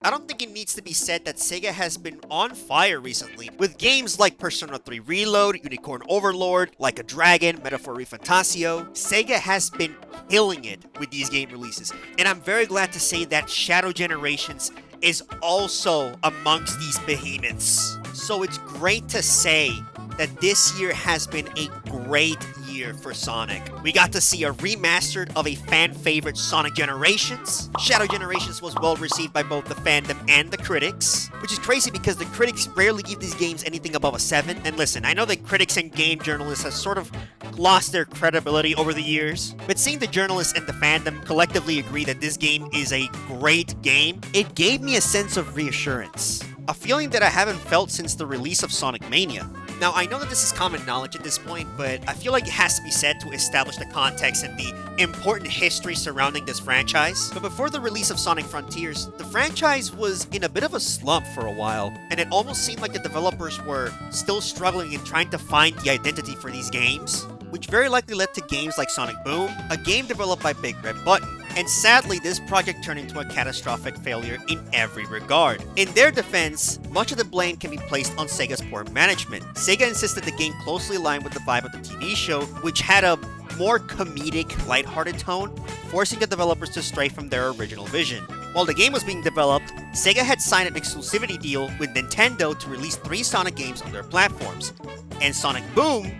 I don't think it needs to be said that Sega has been on fire recently, with games like Persona 3 Reload, Unicorn Overlord, Like a Dragon, Metaphor Refantasio. Sega has been killing it with these game releases, and I'm very glad to say that Shadow Generations is also amongst these behemoths. So it's great to say that this year has been a great year for Sonic. We got to see a remastered of a fan favorite Sonic Generations. Shadow Generations was well received by both the fandom and the critics, which is crazy because the critics rarely give these games anything above a 7. And listen, I know that critics and game journalists have sort of lost their credibility over the years, but seeing the journalists and the fandom collectively agree that this game is a great game, it gave me a sense of reassurance. A feeling that I haven't felt since the release of Sonic Mania. Now, I know that this is common knowledge at this point, but I feel like it has to be said to establish the context and the important history surrounding this franchise. But before the release of Sonic Frontiers, the franchise was in a bit of a slump for a while, and it almost seemed like the developers were still struggling in trying to find the identity for these games, which very likely led to games like Sonic Boom, a game developed by Big Red Button. And sadly, this project turned into a catastrophic failure in every regard. In their defense, much of the blame can be placed on Sega's poor management. Sega insisted the game closely aligned with the vibe of the TV show, which had a more comedic, lighthearted tone, forcing the developers to stray from their original vision. While the game was being developed, Sega had signed an exclusivity deal with Nintendo to release 3 Sonic games on their platforms, and Sonic Boom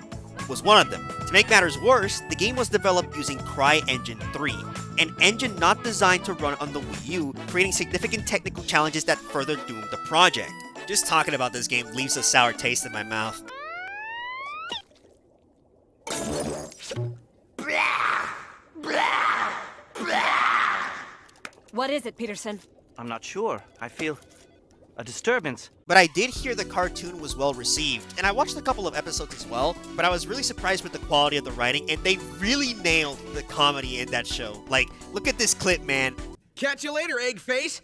was one of them. To make matters worse, the game was developed using CryEngine 3, an engine not designed to run on the Wii U, creating significant technical challenges that further doomed the project. Just talking about this game leaves a sour taste in my mouth. What is it, Peterson? I'm not sure. I feel a disturbance. But I did hear the cartoon was well received, and I watched a couple of episodes as well, but I was really surprised with the quality of the writing, and they really nailed the comedy in that show. Like, look at this clip, man. Catch you later, egg face.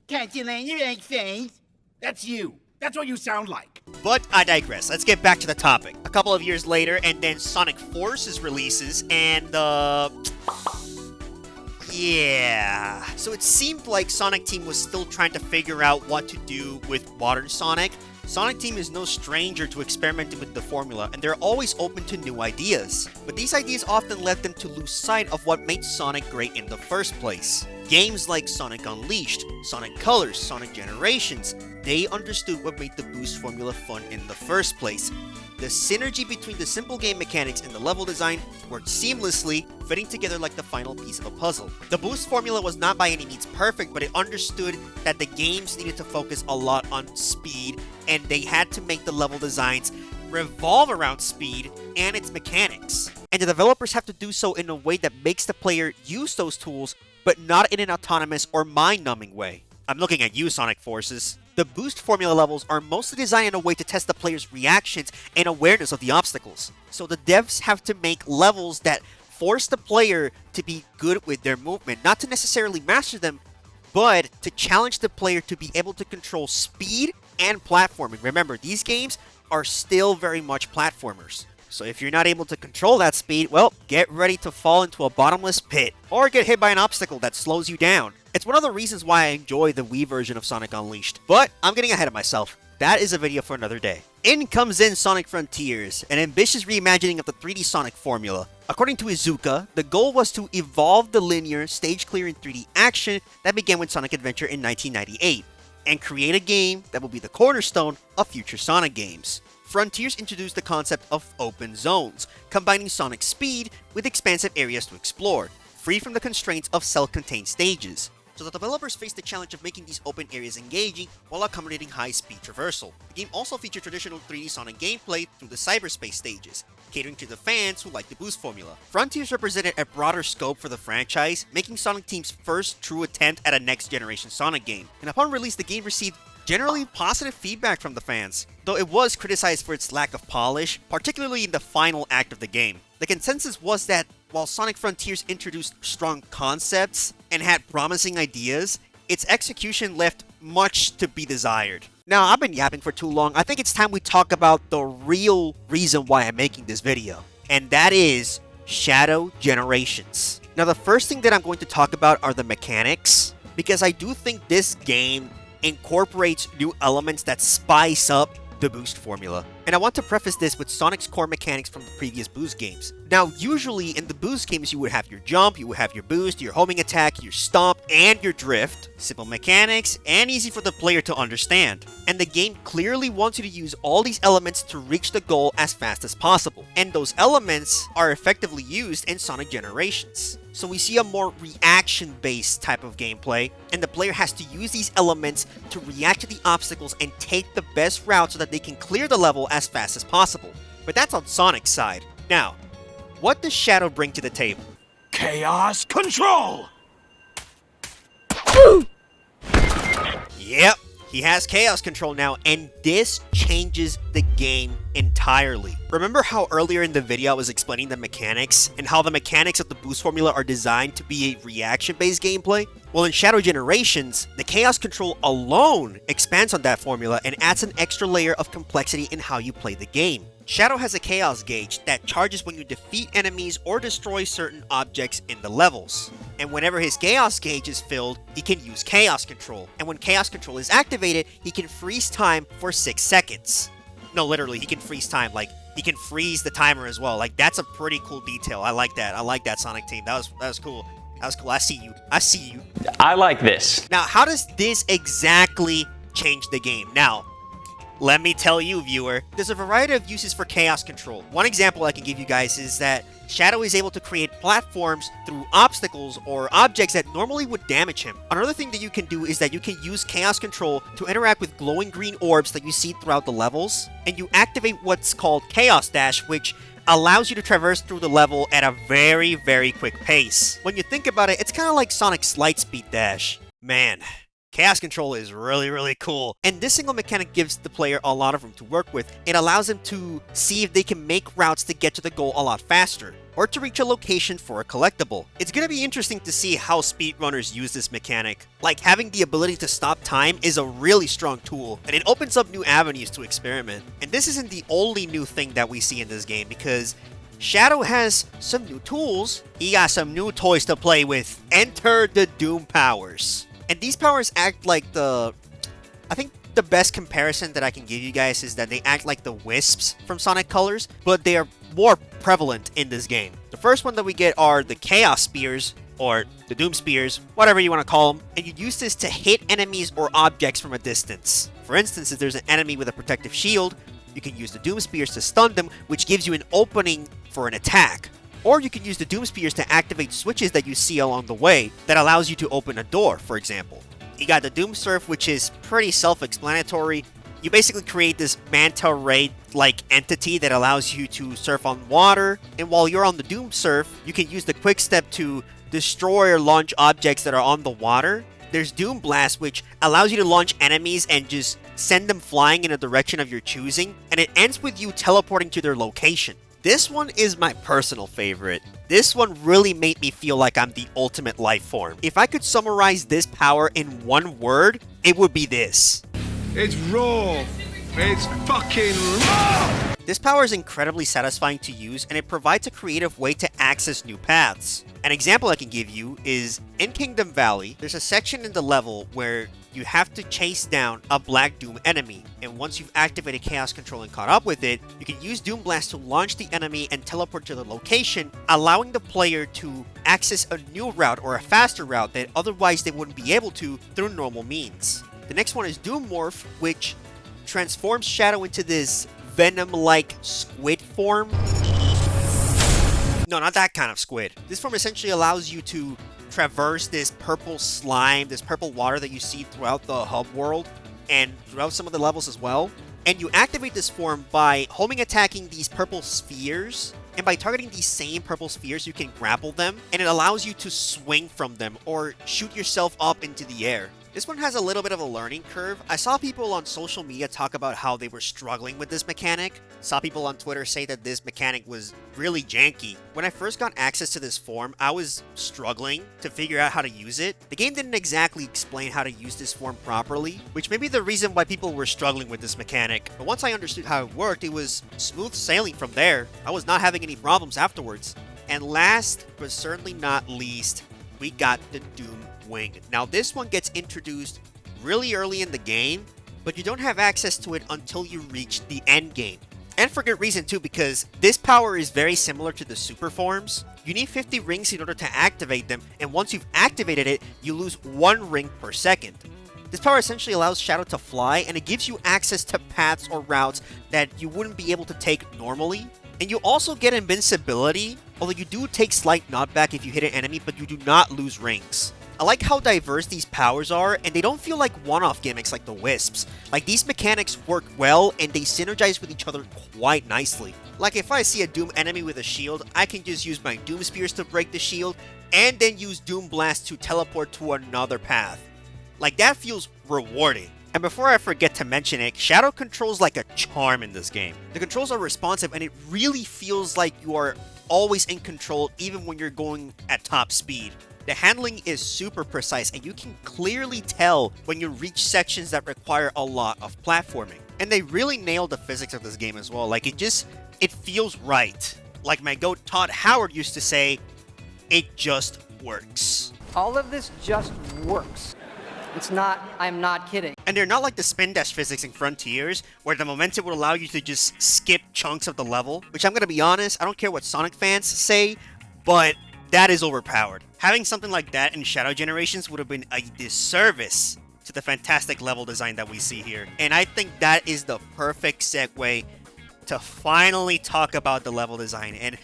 Catch you later, egg face. That's you. That's what you sound like. But I digress. Let's get back to the topic. A couple of years later, and then Sonic Forces releases, and yeah. So it seemed like Sonic Team was still trying to figure out what to do with modern Sonic. Sonic Team is no stranger to experimenting with the formula, and they're always open to new ideas. But these ideas often led them to lose sight of what made Sonic great in the first place. Games like Sonic Unleashed, Sonic Colors, Sonic Generations, they understood what made the Boost formula fun in the first place. The synergy between the simple game mechanics and the level design worked seamlessly, fitting together like the final piece of a puzzle. The Boost formula was not by any means perfect, but it understood that the games needed to focus a lot on speed, and they had to make the level designs revolve around speed and its mechanics. And the developers have to do so in a way that makes the player use those tools, but not in an autonomous or mind-numbing way. I'm looking at you, Sonic Forces. The Boost formula levels are mostly designed in a way to test the player's reactions and awareness of the obstacles. So the devs have to make levels that force the player to be good with their movement, not to necessarily master them, but to challenge the player to be able to control speed and platforming. Remember, these games are still very much platformers. So if you're not able to control that speed, well, get ready to fall into a bottomless pit, or get hit by an obstacle that slows you down. It's one of the reasons why I enjoy the Wii version of Sonic Unleashed, but I'm getting ahead of myself. That is a video for another day. In comes in Sonic Frontiers, an ambitious reimagining of the 3D Sonic formula. According to Iizuka, the goal was to evolve the linear, stage-clearing 3D action that began with Sonic Adventure in 1998, and create a game that will be the cornerstone of future Sonic games. Frontiers introduced the concept of open zones, combining Sonic's speed with expansive areas to explore, free from the constraints of self-contained stages. So the developers faced the challenge of making these open areas engaging while accommodating high-speed traversal. The game also featured traditional 3D Sonic gameplay through the cyberspace stages, catering to the fans who like the Boost formula. Frontiers represented a broader scope for the franchise, making Sonic Team's first true attempt at a next-generation Sonic game. And upon release, the game received generally positive feedback from the fans, though it was criticized for its lack of polish, particularly in the final act of the game. The consensus was that while Sonic Frontiers introduced strong concepts and had promising ideas, its execution left much to be desired. Now, I've been yapping for too long. I think it's time we talk about the real reason why I'm making this video, and that is Shadow Generations. Now, the first thing that I'm going to talk about are the mechanics, because I do think this game incorporates new elements that spice up the boost formula. And I want to preface this with Sonic's core mechanics from the previous boost games. Now, usually in the boost games, you would have your jump, you would have your boost, your homing attack, your stomp, and your drift. Simple mechanics and easy for the player to understand. And the game clearly wants you to use all these elements to reach the goal as fast as possible. And those elements are effectively used in Sonic Generations. So we see a more reaction-based type of gameplay, and the player has to use these elements to react to the obstacles and take the best route so that they can clear the level as fast as possible. But that's on Sonic's side. Now, what does Shadow bring to the table? Chaos control! Yep, he has Chaos Control now, and this changes the game entirely. Remember how earlier in the video I was explaining the mechanics, and how the mechanics of the boost formula are designed to be a reaction-based gameplay? Well, in Shadow Generations, the Chaos Control alone expands on that formula and adds an extra layer of complexity in how you play the game. Shadow has a Chaos Gauge that charges when you defeat enemies or destroy certain objects in the levels. And whenever his Chaos Gauge is filled, he can use Chaos Control. And when Chaos Control is activated, he can freeze time for 6 seconds. No, literally, he can freeze time. Like, he can freeze the timer as well. Like, that's a pretty cool detail. I like that. I like that, Sonic Team. That was cool. That was cool. I see you. I see you. I like this. Now, how does this exactly change the game? Now, let me tell you, viewer, there's a variety of uses for Chaos Control. One example I can give you guys is that Shadow is able to create platforms through obstacles or objects that normally would damage him. Another thing that you can do is that you can use Chaos Control to interact with glowing green orbs that you see throughout the levels, and you activate what's called Chaos Dash, which allows you to traverse through the level at a very, very quick pace. When you think about it, it's kind of like Sonic's Lightspeed Dash. Man, Chaos Control is really, really cool. And this single mechanic gives the player a lot of room to work with. It allows them to see if they can make routes to get to the goal a lot faster, or to reach a location for a collectible. It's gonna be interesting to see how speedrunners use this mechanic. Like, having the ability to stop time is a really strong tool, and it opens up new avenues to experiment. And this isn't the only new thing that we see in this game, because Shadow has some new tools. He got some new toys to play with. Enter the Doom powers. And these powers act like I think the best comparison that I can give you guys is that they act like the wisps from Sonic Colors, but they are more prevalent in this game. The first one that we get are the Chaos Spears, or the Doom Spears, whatever you want to call them, and you use this to hit enemies or objects from a distance. For instance, if there's an enemy with a protective shield, you can use the Doom Spears to stun them, which gives you an opening for an attack. Or you can use the Doom Spears to activate switches that you see along the way that allows you to open a door, for example. You got the Doom Surf, which is pretty self-explanatory. You basically create this manta ray-like entity that allows you to surf on water, and while you're on the Doom Surf, you can use the Quick Step to destroy or launch objects that are on the water. There's Doom Blast, which allows you to launch enemies and just send them flying in a direction of your choosing, and it ends with you teleporting to their location. This one is my personal favorite. This one really made me feel like I'm the ultimate life form. If I could summarize this power in one word, it would be this. It's raw. It's fucking raw! This power is incredibly satisfying to use, and it provides a creative way to access new paths. An example I can give you is in Kingdom Valley, there's a section in the level where you have to chase down a Black Doom enemy, and once you've activated Chaos Control and caught up with it, you can use Doom Blast to launch the enemy and teleport to the location, allowing the player to access a new route or a faster route that otherwise they wouldn't be able to through normal means. The next one is Doom Morph, which transforms Shadow into this venom-like squid form. No, not that kind of squid. This form essentially allows you to traverse this purple slime, this purple water that you see throughout the hub world and throughout some of the levels as well. And you activate this form by homing attacking these purple spheres, and by targeting these same purple spheres you can grapple them, and it allows you to swing from them or shoot yourself up into the air. This one has a little bit of a learning curve. I saw people on social media talk about how they were struggling with this mechanic. Saw people on Twitter say that this mechanic was really janky. When I first got access to this form, I was struggling to figure out how to use it. The game didn't exactly explain how to use this form properly, which may be the reason why people were struggling with this mechanic. But once I understood how it worked, it was smooth sailing from there. I was not having any problems afterwards. And last, but certainly not least, we got the Doom Wing. Now this one gets introduced really early in the game, but you don't have access to it until you reach the end game. And for good reason too, because this power is very similar to the super forms. You need 50 rings in order to activate them, and once you've activated it, you lose 1 ring per second. This power essentially allows Shadow to fly, and it gives you access to paths or routes that you wouldn't be able to take normally. And you also get invincibility, although you do take slight knockback if you hit an enemy, but you do not lose rings. I like how diverse these powers are, and they don't feel like one-off gimmicks like the Wisps. Like, these mechanics work well, and they synergize with each other quite nicely. Like, if I see a Doom enemy with a shield, I can just use my Doom Spears to break the shield, and then use Doom Blast to teleport to another path. Like, that feels rewarding. And before I forget to mention it, Shadow controls like a charm in this game. The controls are responsive, and it really feels like you are always in control even when you're going at top speed. The handling is super precise, and you can clearly tell when you reach sections that require a lot of platforming. And they really nailed the physics of this game as well. Like, it feels right. Like my goat Todd Howard used to say, it just works. All of this just works. It's not, I'm not kidding. And they're not like the spin dash physics in Frontiers, where the momentum would allow you to just skip chunks of the level, which I'm gonna be honest, I don't care what Sonic fans say, but that is overpowered. Having something like that in Shadow Generations would have been a disservice to the fantastic level design that we see here. And I think that is the perfect segue to finally talk about the level design. And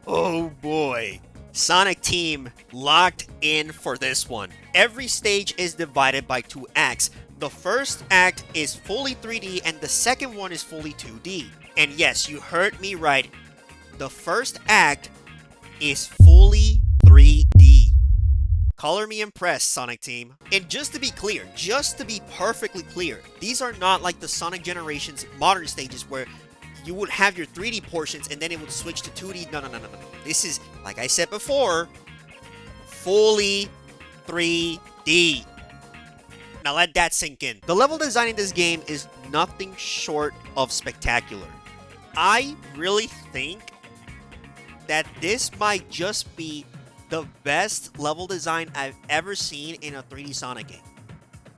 oh boy, Sonic Team locked in for this one. Every stage is divided by 2 acts. The first act is fully 3D and the second one is fully 2D. And yes, you heard me right. The first act is fully 3D. Color me impressed, Sonic Team. And just to be clear, just to be perfectly clear, these are not like the Sonic Generations modern stages where you would have your 3D portions and then it would switch to 2D. No. This is, like I said before, fully 3D. Now let that sink in. The level design in this game is nothing short of spectacular. I really think that this might just be the best level design I've ever seen in a 3D Sonic game.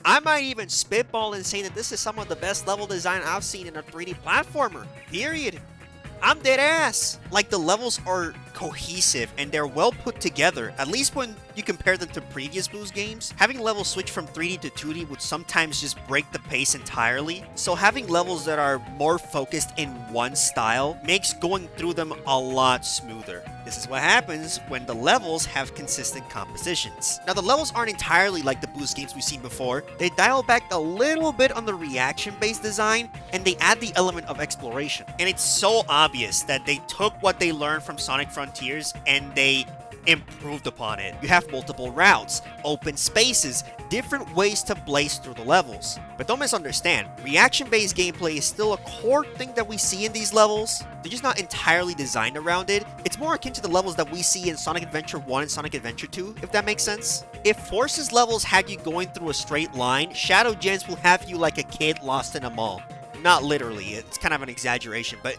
I might even spitball and say that this is some of the best level design I've seen in a 3D platformer, period. I'm dead ass. Like, the levels are cohesive and they're well put together, at least when you compare them to previous Blues games. Having levels switch from 3D to 2D would sometimes just break the pace entirely, so having levels that are more focused in one style makes going through them a lot smoother. This is what happens when the levels have consistent compositions. Now, the levels aren't entirely like the Blues games we've seen before. They dial back a little bit on the reaction-based design, and they add the element of exploration. And it's so obvious that they took what they learned from Sonic Frontiers and they improved upon it. You have multiple routes, open spaces, different ways to blaze through the levels. But don't misunderstand, reaction-based gameplay is still a core thing that we see in these levels. They're just not entirely designed around it. It's more akin to the levels that we see in Sonic Adventure 1 and Sonic Adventure 2, if that makes sense. If Forces levels had you going through a straight line, Shadow Gens will have you like a kid lost in a mall. Not literally, it's kind of an exaggeration, but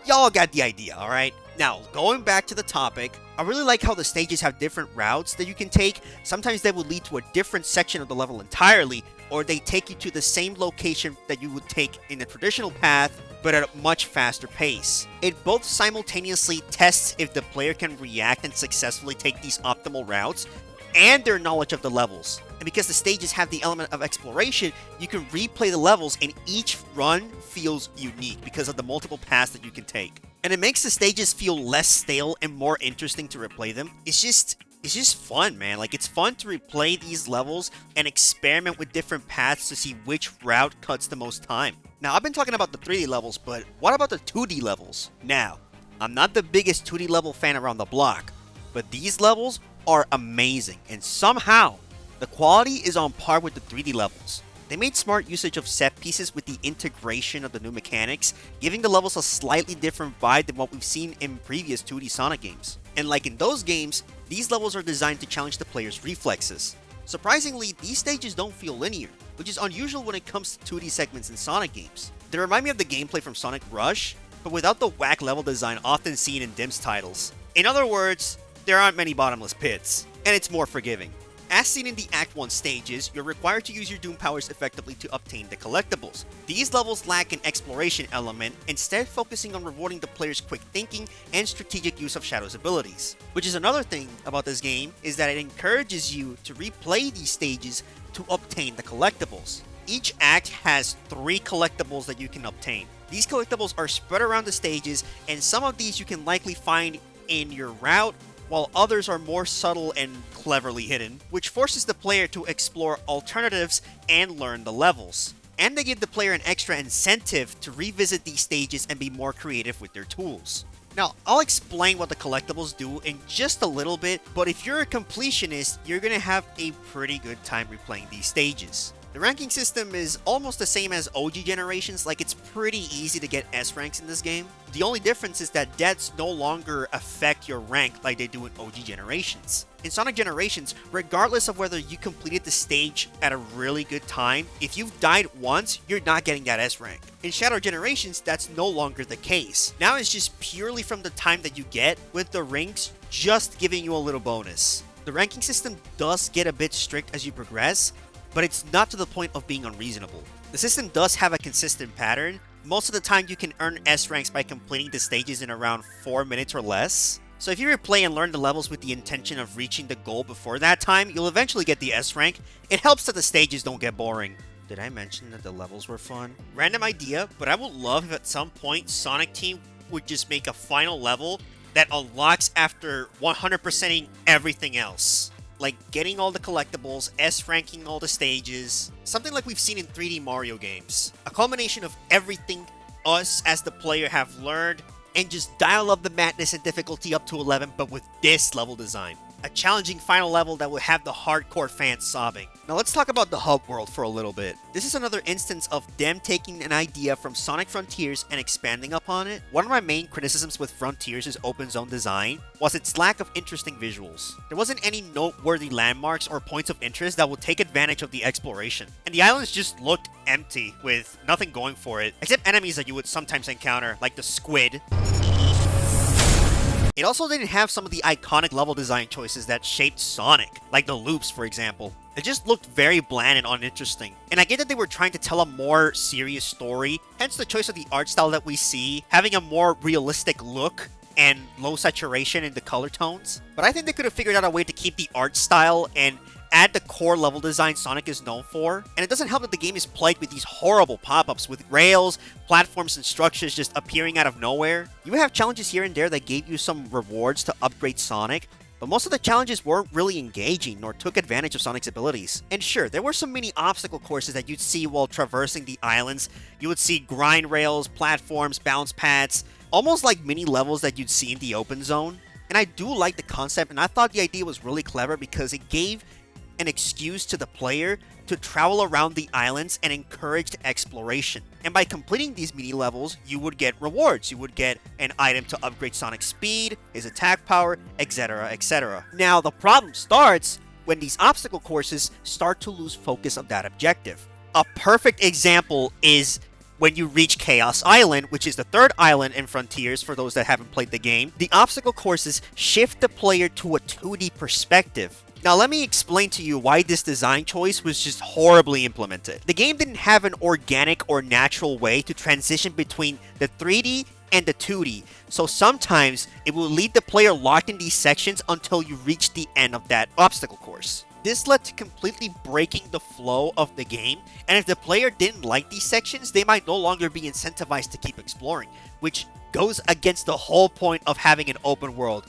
y'all got the idea, alright? Now, going back to the topic, I really like how the stages have different routes that you can take. Sometimes they will lead to a different section of the level entirely, or they take you to the same location that you would take in a traditional path, but at a much faster pace. It both simultaneously tests if the player can react and successfully take these optimal routes, and their knowledge of the levels. And because the stages have the element of exploration, you can replay the levels and each run feels unique because of the multiple paths that you can take. And it makes the stages feel less stale and more interesting to replay them. It's just fun, man. Like, it's fun to replay these levels and experiment with different paths to see which route cuts the most time. Now, I've been talking about the 3D levels, but what about the 2D levels? Now, I'm not the biggest 2D level fan around the block, but these levels are amazing, and somehow the quality is on par with the 3D levels. They made smart usage of set pieces with the integration of the new mechanics, giving the levels a slightly different vibe than what we've seen in previous 2D Sonic games. And like in those games, these levels are designed to challenge the player's reflexes. Surprisingly, these stages don't feel linear, which is unusual when it comes to 2D segments in Sonic games. They remind me of the gameplay from Sonic Rush, but without the whack level design often seen in Dim's titles. In other words, there aren't many bottomless pits, and it's more forgiving. As seen in the Act 1 stages, you're required to use your Doom powers effectively to obtain the collectibles. These levels lack an exploration element, instead focusing on rewarding the player's quick thinking and strategic use of Shadow's abilities. Which is another thing about this game, is that it encourages you to replay these stages to obtain the collectibles. Each act has 3 collectibles that you can obtain. These collectibles are spread around the stages, and some of these you can likely find in your route, while others are more subtle and cleverly hidden, which forces the player to explore alternatives and learn the levels. And they give the player an extra incentive to revisit these stages and be more creative with their tools. Now, I'll explain what the collectibles do in just a little bit, but if you're a completionist, you're gonna have a pretty good time replaying these stages. The ranking system is almost the same as OG Generations, like it's pretty easy to get S ranks in this game. The only difference is that deaths no longer affect your rank like they do in OG Generations. In Sonic Generations, regardless of whether you completed the stage at a really good time, if you've died once, you're not getting that S rank. In Shadow Generations, that's no longer the case. Now it's just purely from the time that you get, with the rings just giving you a little bonus. The ranking system does get a bit strict as you progress, but it's not to the point of being unreasonable. The system does have a consistent pattern. Most of the time you can earn S ranks by completing the stages in around 4 minutes or less. So if you replay and learn the levels with the intention of reaching the goal before that time, you'll eventually get the S rank. It helps that the stages don't get boring. Did I mention that the levels were fun? Random idea, but I would love if at some point Sonic Team would just make a final level that unlocks after 100%ing everything else. Like getting all the collectibles, S-ranking all the stages, something like we've seen in 3D Mario games. A culmination of everything us as the player have learned, and just dial up the madness and difficulty up to 11, but with this level design. A challenging final level that will have the hardcore fans sobbing. Now let's talk about the hub world for a little bit. This is another instance of them taking an idea from Sonic Frontiers and expanding upon it. One of my main criticisms with Frontiers' open zone design was its lack of interesting visuals. There wasn't any noteworthy landmarks or points of interest that would take advantage of the exploration. And the islands just looked empty, with nothing going for it, except enemies that you would sometimes encounter, like the squid. It also didn't have some of the iconic level design choices that shaped Sonic, like the loops for example. It just looked very bland and uninteresting. And I get that they were trying to tell a more serious story, hence the choice of the art style that we see, having a more realistic look and low saturation in the color tones. But I think they could have figured out a way to keep the art style and add the core level design Sonic is known for. And it doesn't help that the game is plagued with these horrible pop-ups with rails, platforms, and structures just appearing out of nowhere. You would have challenges here and there that gave you some rewards to upgrade Sonic, but most of the challenges weren't really engaging nor took advantage of Sonic's abilities. And sure, there were some mini obstacle courses that you'd see while traversing the islands. You would see grind rails, platforms, bounce pads, almost like mini levels that you'd see in the open zone. And I do like the concept, and I thought the idea was really clever because it gave an excuse to the player to travel around the islands and encouraged exploration. And by completing these mini levels, you would get rewards. You would get an item to upgrade Sonic's speed, his attack power, etc, etc. Now, the problem starts when these obstacle courses start to lose focus of that objective. A perfect example is when you reach Chaos Island, which is the third island in Frontiers for those that haven't played the game. The obstacle courses shift the player to a 2D perspective. Now let me explain to you why this design choice was just horribly implemented. The game didn't have an organic or natural way to transition between the 3D and the 2D, so sometimes it will leave the player locked in these sections until you reach the end of that obstacle course. This led to completely breaking the flow of the game, and if the player didn't like these sections, they might no longer be incentivized to keep exploring, which goes against the whole point of having an open world.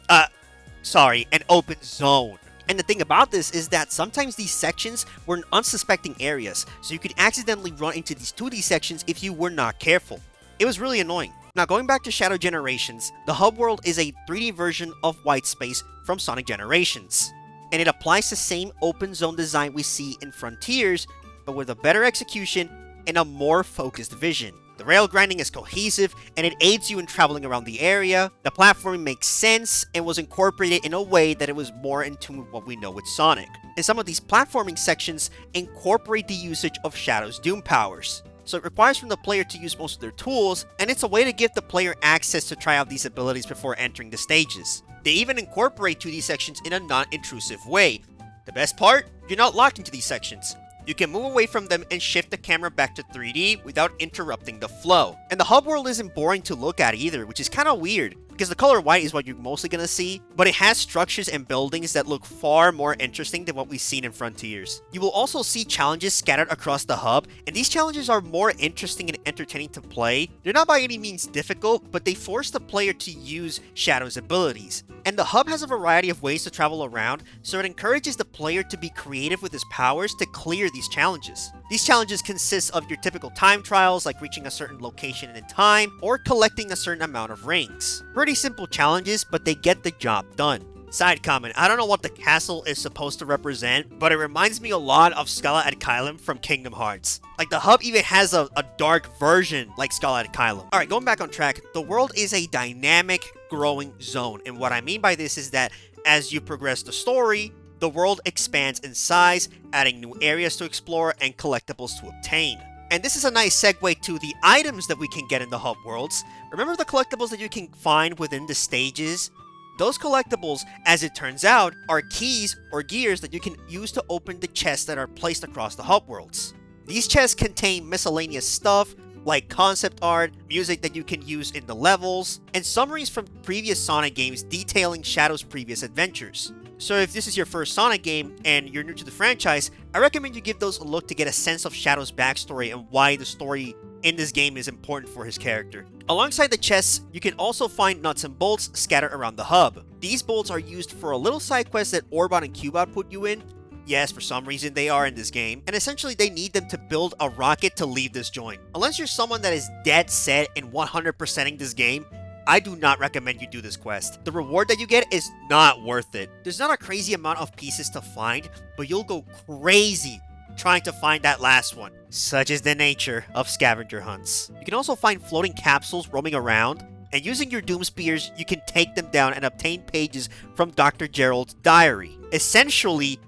An open zone. And the thing about this is that sometimes these sections were in unsuspecting areas, so you could accidentally run into these 2D sections if you were not careful. It was really annoying. Now going back to Shadow Generations, the hub world is a 3D version of White Space from Sonic Generations. And it applies the same open zone design we see in Frontiers, but with a better execution and a more focused vision. The rail grinding is cohesive, and it aids you in traveling around the area. The platforming makes sense, and was incorporated in a way that it was more in tune with what we know with Sonic. And some of these platforming sections incorporate the usage of Shadow's Doom powers. so it requires from the player to use most of their tools, and it's a way to give the player access to try out these abilities before entering the stages. They even incorporate 2D sections in a non-intrusive way. The best part? You're not locked into these sections. You can move away from them and shift the camera back to 3D without interrupting the flow. And the hub world isn't boring to look at either, which is kind of weird, because the color white is what you're mostly going to see, but it has structures and buildings that look far more interesting than what we've seen in Frontiers. You will also see challenges scattered across the hub, and these challenges are more interesting and entertaining to play. They're not by any means difficult, but they force the player to use Shadow's abilities. And the hub has a variety of ways to travel around, so it encourages the player to be creative with his powers to clear these challenges. These challenges consist of your typical time trials, like reaching a certain location in time, or collecting a certain amount of rings. Pretty simple challenges, but they get the job done. Side comment, I don't know what the castle is supposed to represent, but it reminds me a lot of Scala ad Caelum from Kingdom Hearts. Like, the hub even has a dark version like Scala ad Caelum. Alright, going back on track, the world is a dynamic, growing zone, and what I mean by this is that as you progress the story, the world expands in size, adding new areas to explore and collectibles to obtain. And this is a nice segue to the items that we can get in the hub worlds. Remember the collectibles that you can find within the stages? Those collectibles, as it turns out, are keys or gears that you can use to open the chests that are placed across the hub worlds. These chests contain miscellaneous stuff, like concept art, music that you can use in the levels, and summaries from previous Sonic games detailing Shadow's previous adventures. So if this is your first Sonic game and you're new to the franchise, I recommend you give those a look to get a sense of Shadow's backstory and why the story in this game is important for his character. Alongside the chests, you can also find nuts and bolts scattered around the hub. These bolts are used for a little side quest that Orbot and Cubot put you in. Yes, for some reason they are in this game, and essentially they need them to build a rocket to leave this joint. Unless you're someone that is dead set in 100%ing this game, I do not recommend you do this quest. The reward that you get is not worth it. There's not a crazy amount of pieces to find, but you'll go crazy trying to find that last one. Such is the nature of scavenger hunts. You can also find floating capsules roaming around, and using your Doom Spears, you can take them down and obtain pages from Dr. Gerald's diary. Essentially,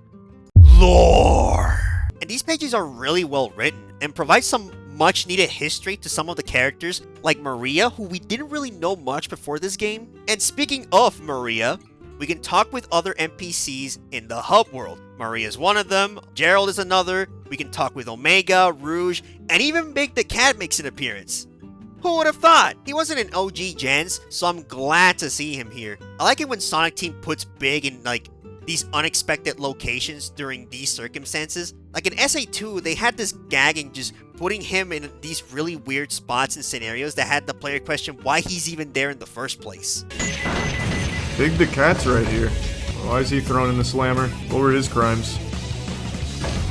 lore! And these pages are really well written and provide some much needed history to some of the characters, like Maria, who we didn't really know much before this game. And speaking of Maria, we can talk with other NPCs in the hub world. Maria is one of them, Gerald is another, we can talk with Omega, Rouge, and even Big the Cat makes an appearance. Who would have thought? He wasn't an OG Gens, so I'm glad to see him here. I like it when Sonic Team puts Big in, like, these unexpected locations during these circumstances. Like in SA2, they had this gagging just putting him in these really weird spots and scenarios that had the player question why he's even there in the first place. Big the Cat's right here. Why is he thrown in the slammer? What were his crimes?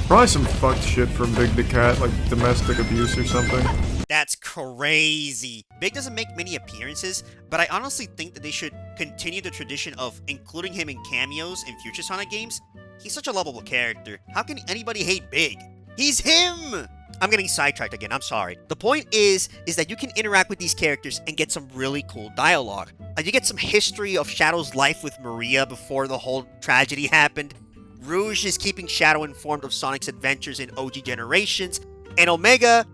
Probably some fucked shit from Big the Cat, like domestic abuse or something. That's crazy. Big doesn't make many appearances, but I honestly think that they should continue the tradition of including him in cameos in future Sonic games. He's such a lovable character. How can anybody hate Big? He's him! I'm getting sidetracked again, I'm sorry. The point is that you can interact with these characters and get some really cool dialogue. Like you get some history of Shadow's life with Maria before the whole tragedy happened. Rouge is keeping Shadow informed of Sonic's adventures in OG generations, and Omega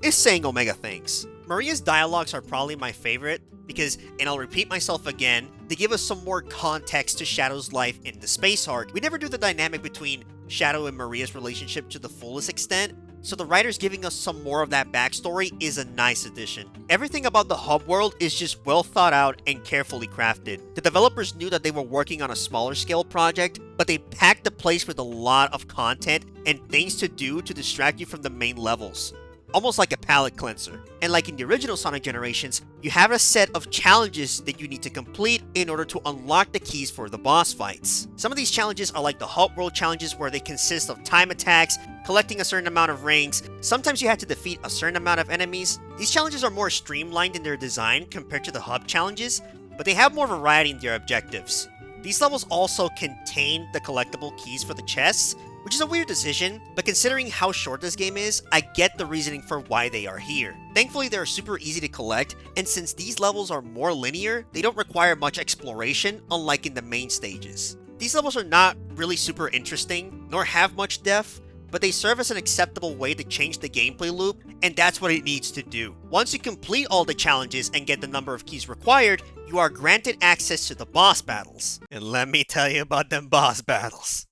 is saying Omega things. Maria's dialogues are probably my favorite because, and I'll repeat myself again, they give us some more context to Shadow's life in the space arc. We never do the dynamic between Shadow and Maria's relationship to the fullest extent, so the writers giving us some more of that backstory is a nice addition. Everything about the hub world is just well thought out and carefully crafted. The developers knew that they were working on a smaller scale project, but they packed the place with a lot of content and things to do to distract you from the main levels. Almost like a palate cleanser. And like in the original Sonic generations, you have a set of challenges that you need to complete in order to unlock the keys for the boss fights. Some of these challenges are like the hub world challenges where they consist of time attacks, collecting a certain amount of rings. Sometimes you have to defeat a certain amount of enemies. These challenges are more streamlined in their design compared to the hub challenges, but they have more variety in their objectives. These levels also contain the collectible keys for the chests, which is a weird decision, but considering how short this game is, I get the reasoning for why they are here. Thankfully, they are super easy to collect, and since these levels are more linear, they don't require much exploration, unlike in the main stages. These levels are not really super interesting, nor have much depth, but they serve as an acceptable way to change the gameplay loop, and that's what it needs to do. Once you complete all the challenges and get the number of keys required, you are granted access to the boss battles. And let me tell you about them boss battles.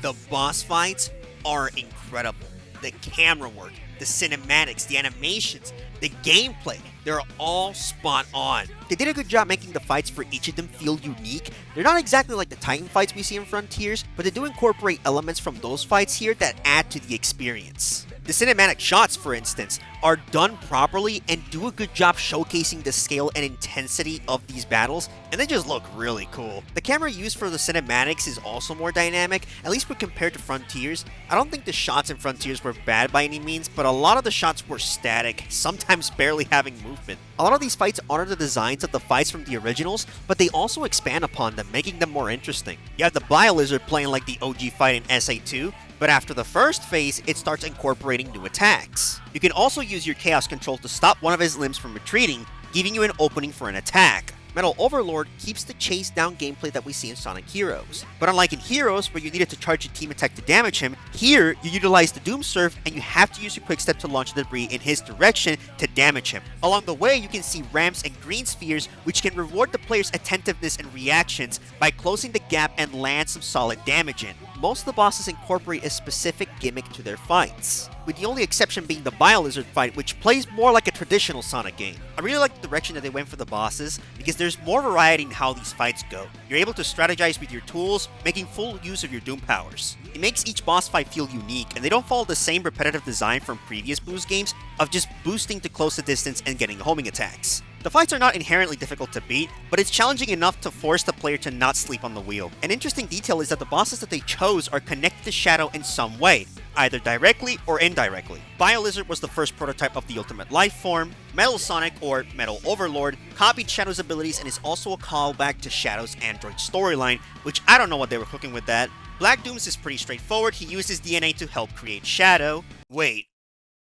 The boss fights are incredible. The camera work, the cinematics, the animations, the gameplay, they're all spot on. They did a good job making the fights for each of them feel unique. They're not exactly like the Titan fights we see in Frontiers, but they do incorporate elements from those fights here that add to the experience. The cinematic shots, for instance, are done properly and do a good job showcasing the scale and intensity of these battles, and they just look really cool. The camera used for the cinematics is also more dynamic, at least when compared to Frontiers. I don't think the shots in Frontiers were bad by any means, but a lot of the shots were static, sometimes barely having movement. A lot of these fights honor the designs of the fights from the originals, but they also expand upon them, making them more interesting. You have the Bio-Lizard playing like the OG fight in SA2, but after the first phase, it starts incorporating new attacks. You can also use your Chaos Control to stop one of his limbs from retreating, giving you an opening for an attack. Metal Overlord keeps the chase down gameplay that we see in Sonic Heroes. But unlike in Heroes, where you needed to charge a team attack to damage him, here you utilize the Doom Surf and you have to use your quick step to launch debris in his direction to damage him. Along the way, you can see ramps and green spheres, which can reward the player's attentiveness and reactions by closing the gap and land some solid damage in. Most of the bosses incorporate a specific gimmick to their fights, with the only exception being the Bio-Lizard fight, which plays more like a traditional Sonic game. I really like the direction that they went for the bosses, because there's more variety in how these fights go. You're able to strategize with your tools, making full use of your Doom powers. It makes each boss fight feel unique, and they don't follow the same repetitive design from previous Boost games of just boosting to close the distance and getting homing attacks. The fights are not inherently difficult to beat, but it's challenging enough to force the player to not sleep on the wheel. An interesting detail is that the bosses that they chose are connected to Shadow in some way, either directly or indirectly. Bio-Lizard was the first prototype of the Ultimate Life Form. Metal Sonic, or Metal Overlord, copied Shadow's abilities and is also a callback to Shadow's Android storyline, which I don't know what they were cooking with that. Black Doom's is pretty straightforward. He used his DNA to help create Shadow. Wait,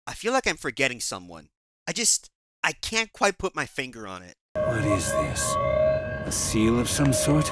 I feel like I'm forgetting someone. I can't quite put my finger on it. What is this? A seal of some sort?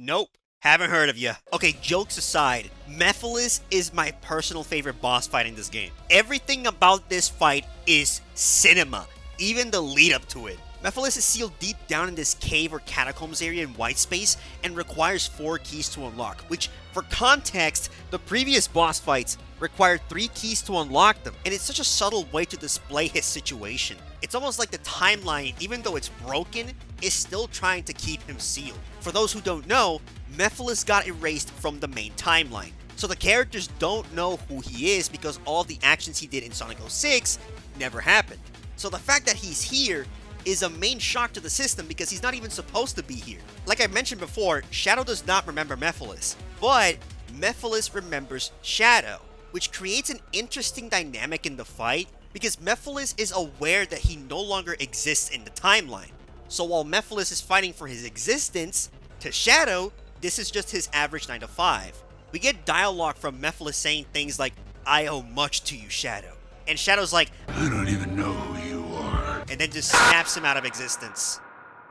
Nope, haven't heard of ya. Okay, jokes aside, Mephiles is my personal favorite boss fight in this game. Everything about this fight is cinema, even the lead up to it. Mephiles is sealed deep down in this cave or catacombs area in white space and requires 4 keys to unlock, which, for context, the previous boss fights required 3 keys to unlock them, and it's such a subtle way to display his situation. It's almost like the timeline, even though it's broken, is still trying to keep him sealed. For those who don't know, Mephiles got erased from the main timeline, so the characters don't know who he is because all the actions he did in Sonic 06 never happened. So the fact that he's here is a main shock to the system because he's not even supposed to be here. Like I mentioned before, Shadow does not remember Mephiles, but Mephiles remembers Shadow, which creates an interesting dynamic in the fight because Mephiles is aware that he no longer exists in the timeline. So while Mephiles is fighting for his existence, to Shadow, this is just his average 9 to 5. We get dialogue from Mephiles saying things like, "I owe much to you, Shadow." And Shadow's like, I don't even know who you are. and then just snaps him out of existence.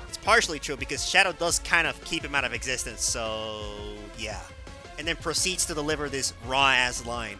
It's partially true because Shadow does kind of keep him out of existence, so yeah. And then proceeds to deliver this raw-ass line.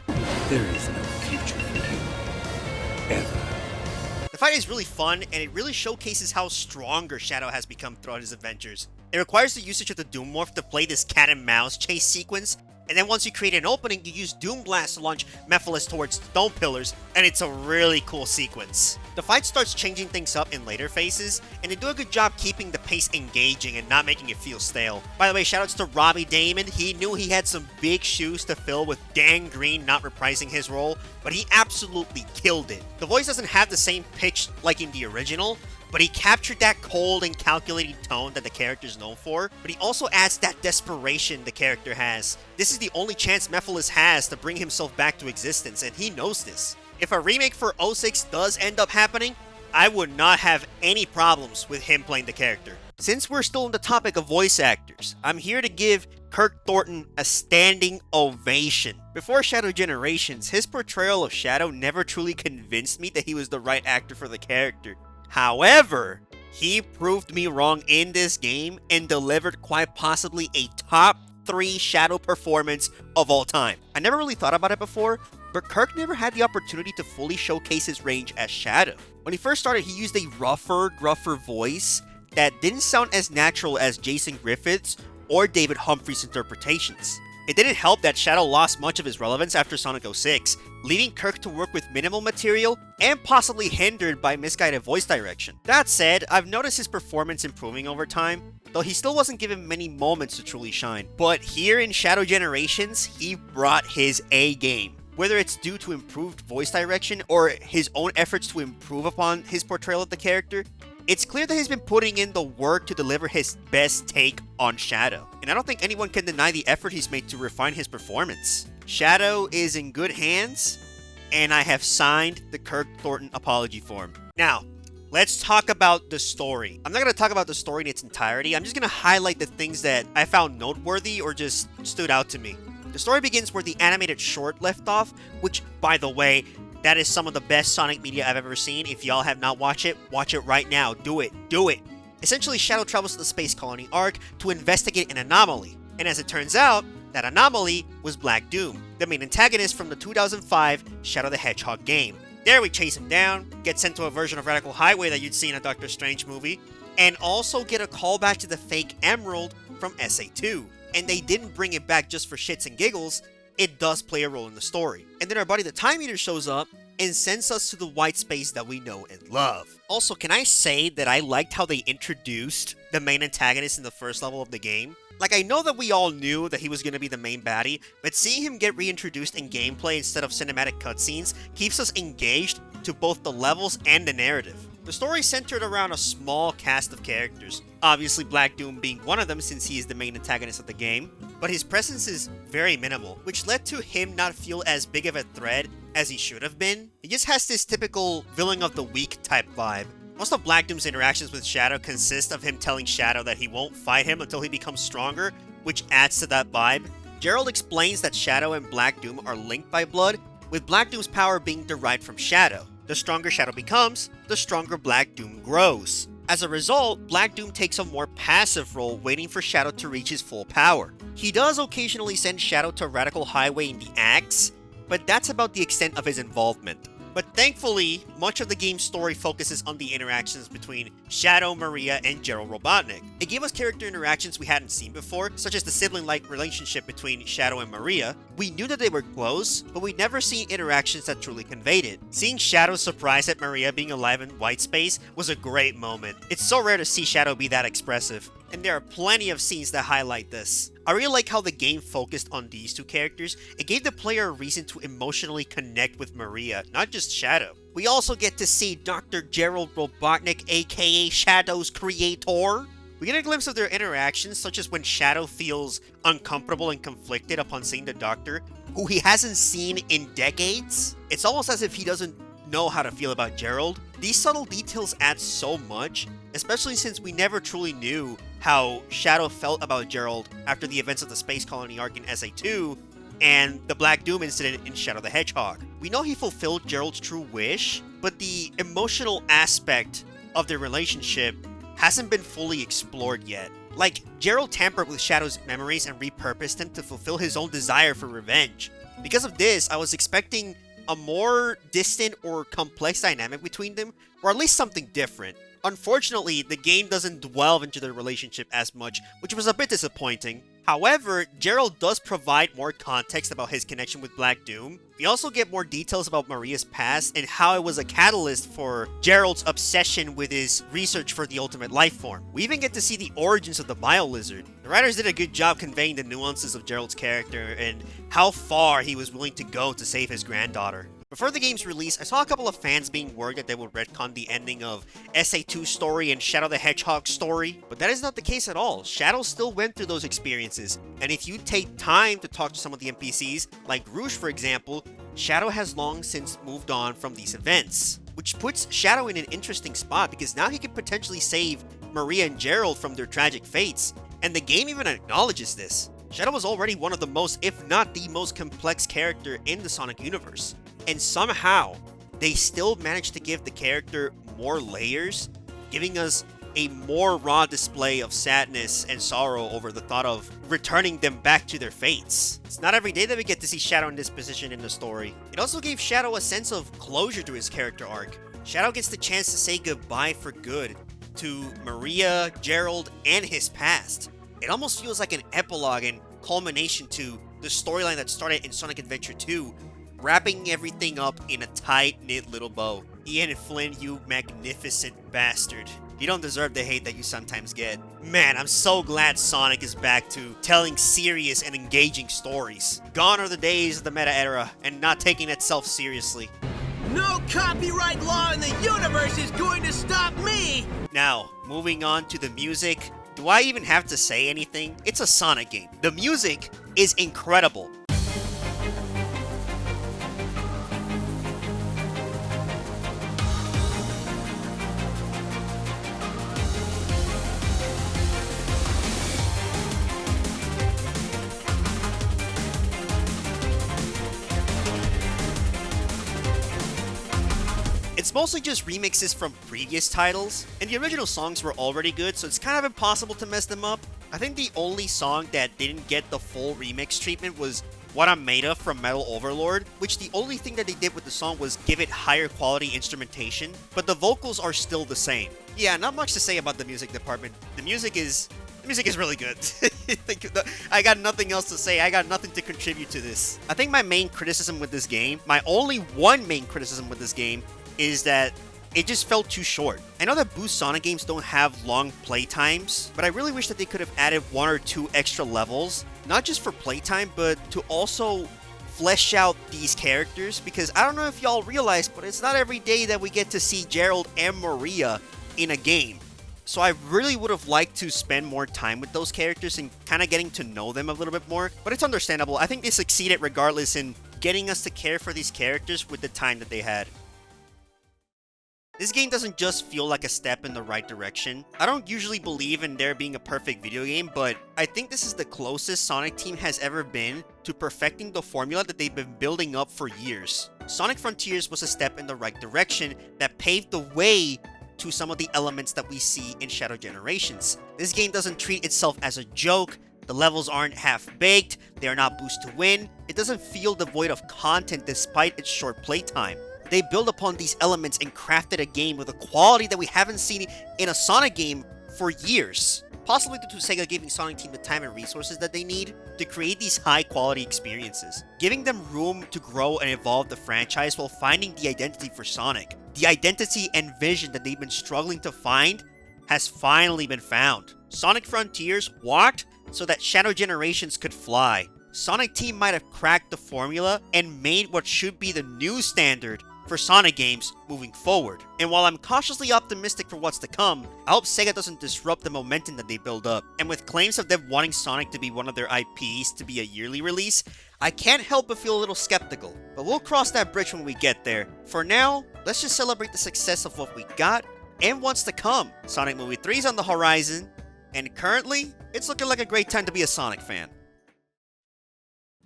There is no future for you. Ever. The fight is really fun, and it really showcases how stronger Shadow has become throughout his adventures. It requires the usage of the Doom Morph to play this cat and mouse chase sequence, And then once you create an opening, you use Doom Blast to launch Mephiles towards stone pillars, and it's a really cool sequence. The fight starts changing things up in later phases, and they do a good job keeping the pace engaging and not making it feel stale. By the way, shoutouts to Robbie Damon. He knew he had some big shoes to fill with Dan Green not reprising his role, but he absolutely killed it. The voice doesn't have the same pitch like in the original, but he captured that cold and calculating tone that the character is known for, but he also adds that desperation the character has. This is the only chance Mephiles has to bring himself back to existence, and he knows this. If a remake for 06 does end up happening, I would not have any problems with him playing the character. Since we're still on the topic of voice actors, I'm here to give Kirk Thornton a standing ovation. Before Shadow Generations, his portrayal of Shadow never truly convinced me that he was the right actor for the character. However, he proved me wrong in this game and delivered quite possibly a top 3 Shadow performance of all time. I never really thought about it before, but Kirk never had the opportunity to fully showcase his range as Shadow. When he first started, he used a rougher, gruffer voice that didn't sound as natural as Jason Griffith's or David Humphrey's interpretations. It didn't help that Shadow lost much of his relevance after Sonic 06, leaving Kirk to work with minimal material and possibly hindered by misguided voice direction. That said, I've noticed his performance improving over time, though he still wasn't given many moments to truly shine. But here in Shadow Generations, he brought his A game. Whether it's due to improved voice direction or his own efforts to improve upon his portrayal of the character, it's clear that he's been putting in the work to deliver his best take on Shadow, and I don't think anyone can deny the effort he's made to refine his performance. Shadow is in good hands, and I have signed the Kirk Thornton apology form. Now, let's talk about the story. I'm not going to talk about the story in its entirety, I'm just going to highlight the things that I found noteworthy or just stood out to me. The story begins where the animated short left off, which, by the way, that is some of the best Sonic media I've ever seen. If y'all have not watch it right now. Do it. Do it. Essentially, Shadow travels to the space colony Ark to investigate an anomaly. And as it turns out, that anomaly was Black Doom, the main antagonist from the 2005 Shadow the Hedgehog game. There we chase him down, get sent to a version of Radical Highway that you'd see in a Doctor Strange movie, and also get a callback to the fake Emerald from SA2. And they didn't bring it back just for shits and giggles. It does play a role in the story. And then our buddy the Time Eater shows up and sends us to the white space that we know and love. Also, can I say that I liked how they introduced the main antagonist in the first level of the game? Like, I know that we all knew that he was going to be the main baddie, but seeing him get reintroduced in gameplay instead of cinematic cutscenes keeps us engaged to both the levels and the narrative. The story centered around a small cast of characters, obviously Black Doom being one of them since he is the main antagonist of the game, but his presence is very minimal, which led to him not feel as big of a threat as he should have been. He just has this typical villain of the week type vibe. Most of Black Doom's interactions with Shadow consist of him telling Shadow that he won't fight him until he becomes stronger, which adds to that vibe. Gerald explains that Shadow and Black Doom are linked by blood, with Black Doom's power being derived from Shadow. The stronger Shadow becomes, the stronger Black Doom grows. As a result, Black Doom takes a more passive role, waiting for Shadow to reach his full power. He does occasionally send Shadow to Radical Highway in the Axe, but that's about the extent of his involvement. But thankfully, much of the game's story focuses on the interactions between Shadow, Maria, and Gerald Robotnik. It gave us character interactions we hadn't seen before, such as the sibling-like relationship between Shadow and Maria. We knew that they were close, but we'd never seen interactions that truly conveyed it. Seeing Shadow's surprise at Maria being alive in white space was a great moment. It's so rare to see Shadow be that expressive, and there are plenty of scenes that highlight this. I really like how the game focused on these two characters. It gave the player a reason to emotionally connect with Maria, not just Shadow. We also get to see Dr. Gerald Robotnik, aka Shadow's creator. We get a glimpse of their interactions, such as when Shadow feels uncomfortable and conflicted upon seeing the Doctor, who he hasn't seen in decades. It's almost as if he doesn't know how to feel about Gerald. These subtle details add so much, especially since we never truly knew how Shadow felt about Gerald after the events of the Space Colony arc in SA2 and the Black Doom incident in Shadow the Hedgehog. We know he fulfilled Gerald's true wish, but the emotional aspect of their relationship hasn't been fully explored yet. Like, Gerald tampered with Shadow's memories and repurposed him to fulfill his own desire for revenge. Because of this, I was expecting a more distant or complex dynamic between them, or at least something different. Unfortunately, the game doesn't delve into their relationship as much, which was a bit disappointing. However, Gerald does provide more context about his connection with Black Doom. We also get more details about Maria's past and how it was a catalyst for Gerald's obsession with his research for the ultimate life form. We even get to see the origins of the Bio-Lizard. The writers did a good job conveying the nuances of Gerald's character and how far he was willing to go to save his granddaughter. Before the game's release, I saw a couple of fans being worried that they would retcon the ending of SA2's story and Shadow the Hedgehog's story, but that is not the case at all. Shadow still went through those experiences, and if you take time to talk to some of the NPCs, like Rouge for example, Shadow has long since moved on from these events, which puts Shadow in an interesting spot because now he could potentially save Maria and Gerald from their tragic fates, and the game even acknowledges this. Shadow was already one of the most, if not the most complex character in the Sonic universe. And somehow, they still managed to give the character more layers, giving us a more raw display of sadness and sorrow over the thought of returning them back to their fates. It's not every day that we get to see Shadow in this position in the story. It also gave Shadow a sense of closure to his character arc. Shadow gets the chance to say goodbye for good to Maria, Gerald, and his past. It almost feels like an epilogue and culmination to the storyline that started in Sonic Adventure 2, wrapping everything up in a tight-knit little bow. Ian Flynn, you magnificent bastard. You don't deserve the hate that you sometimes get. Man, I'm so glad Sonic is back to telling serious and engaging stories. Gone are the days of the meta era and not taking itself seriously. No copyright law in the universe is going to stop me! Now, moving on to the music. Do I even have to say anything? It's a Sonic game. The music is incredible. It's mostly just remixes from previous titles, and the original songs were already good, so it's kind of impossible to mess them up. I think the only song that didn't get the full remix treatment was What I'm Made Of from Metal Overlord, which the only thing that they did with the song was give it higher quality instrumentation, but the vocals are still the same. Yeah, not much to say about the music department. The music is really good. I got nothing else to say. I got nothing to contribute to this. I think my main criticism with this game, my only one main criticism with this game, is that it just felt too short. I know that Boost Sonic games don't have long play times, but I really wish that they could have added 1 or 2 extra levels, not just for playtime, but to also flesh out these characters, because I don't know if y'all realize, but it's not every day that we get to see Gerald and Maria in a game. So I really would have liked to spend more time with those characters and kind of getting to know them a little bit more, but it's understandable. I think they succeeded regardless in getting us to care for these characters with the time that they had. This game doesn't just feel like a step in the right direction. I don't usually believe in there being a perfect video game, but I think this is the closest Sonic Team has ever been to perfecting the formula that they've been building up for years. Sonic Frontiers was a step in the right direction that paved the way to some of the elements that we see in Shadow Generations. This game doesn't treat itself as a joke. The levels aren't half-baked. They are not boost to win. It doesn't feel devoid of content despite its short playtime. They build upon these elements and crafted a game with a quality that we haven't seen in a Sonic game for years. Possibly due to Sega giving Sonic Team the time and resources that they need to create these high-quality experiences, giving them room to grow and evolve the franchise while finding the identity for Sonic. The identity and vision that they've been struggling to find has finally been found. Sonic Frontiers walked so that Shadow Generations could fly. Sonic Team might have cracked the formula and made what should be the new standard for Sonic games moving forward. And while I'm cautiously optimistic for what's to come, I hope Sega doesn't disrupt the momentum that they build up. And with claims of them wanting Sonic to be one of their IPs to be a yearly release, I can't help but feel a little skeptical. But we'll cross that bridge when we get there. For now, let's just celebrate the success of what we got and what's to come. Sonic Movie 3 is on the horizon, and currently, it's looking like a great time to be a Sonic fan.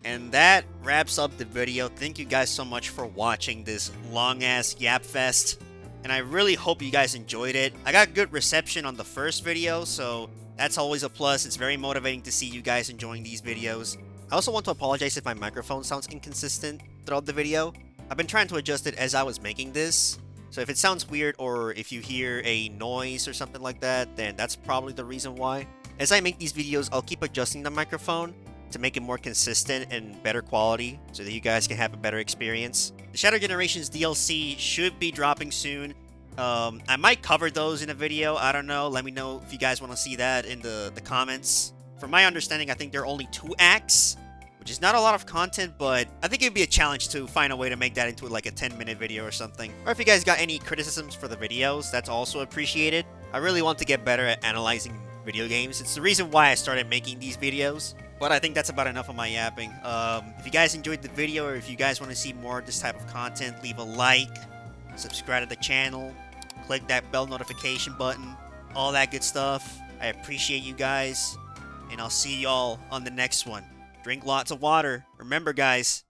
And that wraps up the video. Thank you guys so much for watching this long-ass yap fest. And I really hope you guys enjoyed it. I got good reception on the first video, so that's always a plus. It's very motivating to see you guys enjoying these videos. I also want to apologize if my microphone sounds inconsistent throughout the video. I've been trying to adjust it as I was making this. So if it sounds weird or if you hear a noise or something like that, then that's probably the reason why. As I make these videos, I'll keep adjusting the microphone to make it more consistent and better quality so that you guys can have a better experience. The Shadow Generations DLC should be dropping soon. I might cover those in a video. I don't know. Let me know if you guys want to see that in the comments. From my understanding, I think there are only 2 acts, which is not a lot of content, but I think it'd be a challenge to find a way to make that into like a 10-minute video or something. Or if you guys got any criticisms for the videos, that's also appreciated. I really want to get better at analyzing video games. It's the reason why I started making these videos. But I think that's about enough of my yapping. If you guys enjoyed the video, or if you guys want to see more of this type of content, leave a like, subscribe to the channel, click that bell notification button, all that good stuff. I appreciate you guys, and I'll see y'all on the next one. Drink lots of water. Remember, guys,